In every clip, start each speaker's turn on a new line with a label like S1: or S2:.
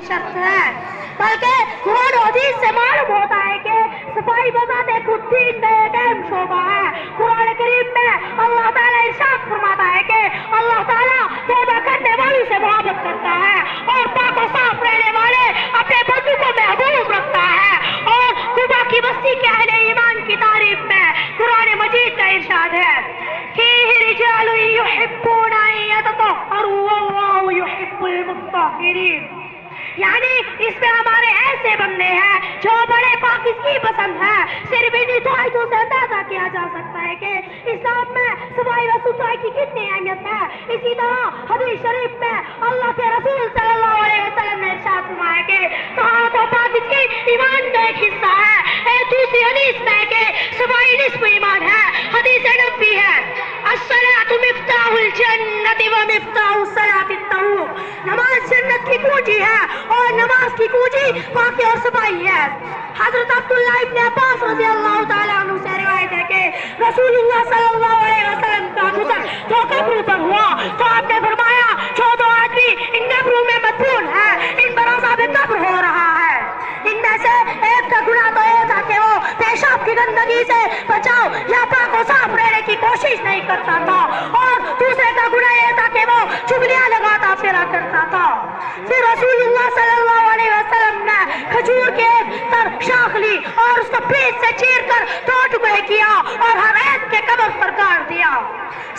S1: शर्त है, बल्कि कुरान और हदीस से मालूम होता है कि सफाई बजाते खुद दीन का एक अहम शोबा है। कुरान करीम में अल्लाह ताला इरशाद फरमाता है कि अल्लाह ताला तौबा करने वालों से मोहब्बत करता है और पाक और साफ रहने वाले अपने बंदों को महबूब रखता है। और कुबा की बस्ती के अहले ईमान की तारीफ में कुरान मजीद का इरशाद है कि रिजालु युहिब्बूना अन यततहहरू वल्लाहु युहिब्बुल मुत्तहिरीन, यानी इसमें हमारे ऐसे बंदे हैं जो बड़े पाकिस्तानी पसंद है। सिर्फ इन्हीं दुआओं से अंदाजा किया जा सकता है कि इस्लाम में सफाई व सुथराई की कितनी अहमियत है। इसी तरह हदीस शरीफ में अल्लाह के रसूल सल्लल्लाहु अलैहि वसल्लम ने इरशाद फरमाया कि तहारत और पाकिस्तानी ईमान का एक हिस्सा है। दूसरी हदीस में कि सफाई निस्फ ईमान है। हदीस नबवी है, अस्सलातु मिफ्ताहुल जन्नति व मिफ्ताहुस सलाति तहूर, नमाज जन्नत की कुंजी है और नमाज की कुंजी पाकी और सफाई है। हजरत अब्दुल्लाह इब्न अब्बास रज़ियल्लाहु ताला अन्हु से रिवायत है कि रसूलुल्लाह सल्लल्लाहु अलैहि वसल्लम का गुज़र दो कब्रों पर हुआ तो आपने फरमाया जो दो आदमी इन कब्रों में मदफून है, इन पर अज़ाब कब्र हो रहा है। इनमें से एक का गुनाह तो ये था कि वो पेशाब की गंदगी से बचाव या पाक और साफ रहने की कोशिश नहीं करता था, और दूसरे का गुनाह ये था कि वो चुगलियां लगाता फिरा करता था। फिर रसूलुल्लाह सल्लल्लाहु अलैहि वसल्लम ने खजूर के तर शाख ली और उसको पीठ से चीर कर दो टुकड़े किया और हर एक के कब्र पर काट दिया।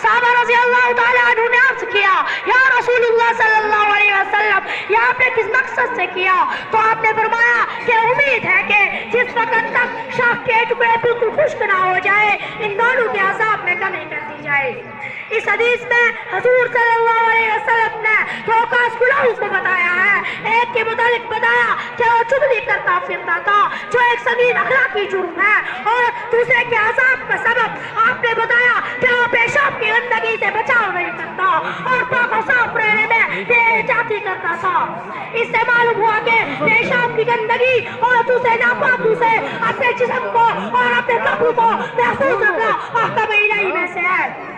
S1: साहबा रज़ियल्लाहु ताला अन्हु ने अर्ज़ किया, या रसूलुल्लाह सल्लल्लाहु अलैहि वसल्लम, ये आपने किस मकसद से किया? तो आपने फरमाया कि उम्मीद है कि जिस वक्त तक शाख के टुकड़े बिल्कुल खुश्क ना हो जाए, इन दोनों के अज़ाब में कमी कर दी जाए। इस हदीस में हुज़ूर सल्लल्लाहु अलैहि वसल्लम ने दो खास गुनाहों को बताया है। एक के मुतालिक बताया कि वो चुगली करता फिरता था, जो एक संगीन अखलाकी जुर्म है, और दूसरे के अज़ाब का सबब आपने बताया कि वो पेशाब की गंदगी से बचाव नहीं करता और पाक और साफ रहने में बेइज्जती करता था। इससे मालूम हुआ कि पेशाब की गंदगी और दूसरे नापाकों से अपने जिस्म को और अपने कब्र को महफूज रखना अहकाम इलाही में से है।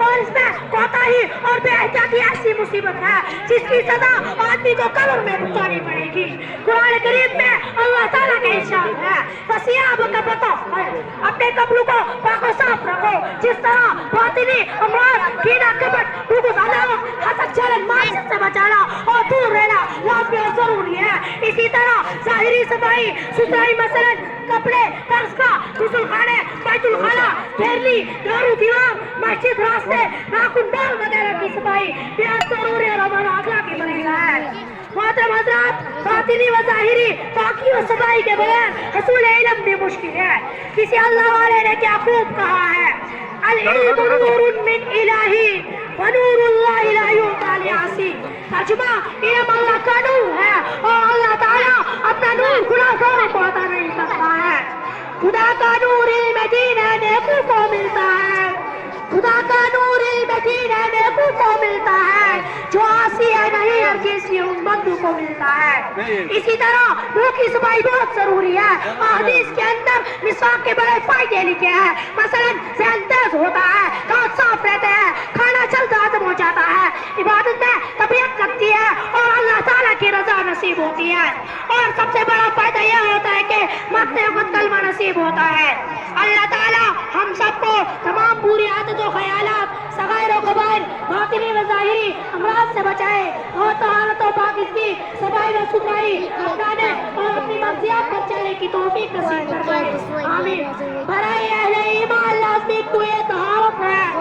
S1: और इसमें कोताही और बेइज्जती ऐसी मुसीबत है जिसकी सजा आदमी को कब्र में भुगतानी पड़ेगी। कुरान करीम में अल्लाह ताला का इरशाद है, वसियाबक फतहहर, अपने कब्र को पाक और साफ रखो। जिस तरह बातिनी अमराज, कीना, कपट, बुग़्ज़, अदावत, हसद, जलन, मासियत से बचाना और दूर रहना लाज़मी और जरूरी है। इसी तरह ज़ाहिरी सफाई सुथराई, मसलन कपड़े, दरसगाह, गुस्ल खाने, बैतुल खाला, घेरली, दारू, दीवार, मस्जिद, रास्ते, नाखून, बाल वगैरह की सफाई बेहद जरूरी और हमारा अखलाकी मरीज़ा है। मोहतरम हज़रात, बातिनी व ज़ाहिरी पाकी और सफाई के बगैर हसूल इल्म भी मुश्किल है। किसी अल्लाह वाले ने क्या खूब कहा है, अल इल्मु नूरुन मिन इलाही व नूरुल्लाहि ला युता लिआसी, तर्जुमा इल्म अल्लाह का नूर है और अल्लाह ताला अपना नूर गुनाहगारों को अता नहीं करता है। खुदा का नूर इल्म दीन है, नेकों को मिलता है। खुदा का नूर इल्म दीन है, नेकों को मिलता है, जो आसी है नहीं हर किसी उम्मतों को मिलता है। इसी तरह मुंह की सफाई बहुत जरूरी है। हदीस के अंदर मिसवाक के बड़े फायदे लिखे हैं। मसलन ज़हन तेज होता है, दांत साफ रहते हैं, खाना जल्द हजम हो जाता है, इबादत में तबीयत लगती है और अल्लाह ताला की रजा नसीब होती है। और सबसे बड़ा फायदा यह होता है कि मरते वक्त कलमा नसीब होता है। अल्लाह ताला हम सबको तमाम बुरी आदतों, ख्यालात, सगायर और कबायर, बातिनी व ज़ाहिरी अमराज से बचाए और तहारत और पाकिस्तानी सफाई व सुथराई अपनाने और अपनी मर्ज़ियात पर चलने की तौफीक नसीब फरमाए। आमीन। बराए अहले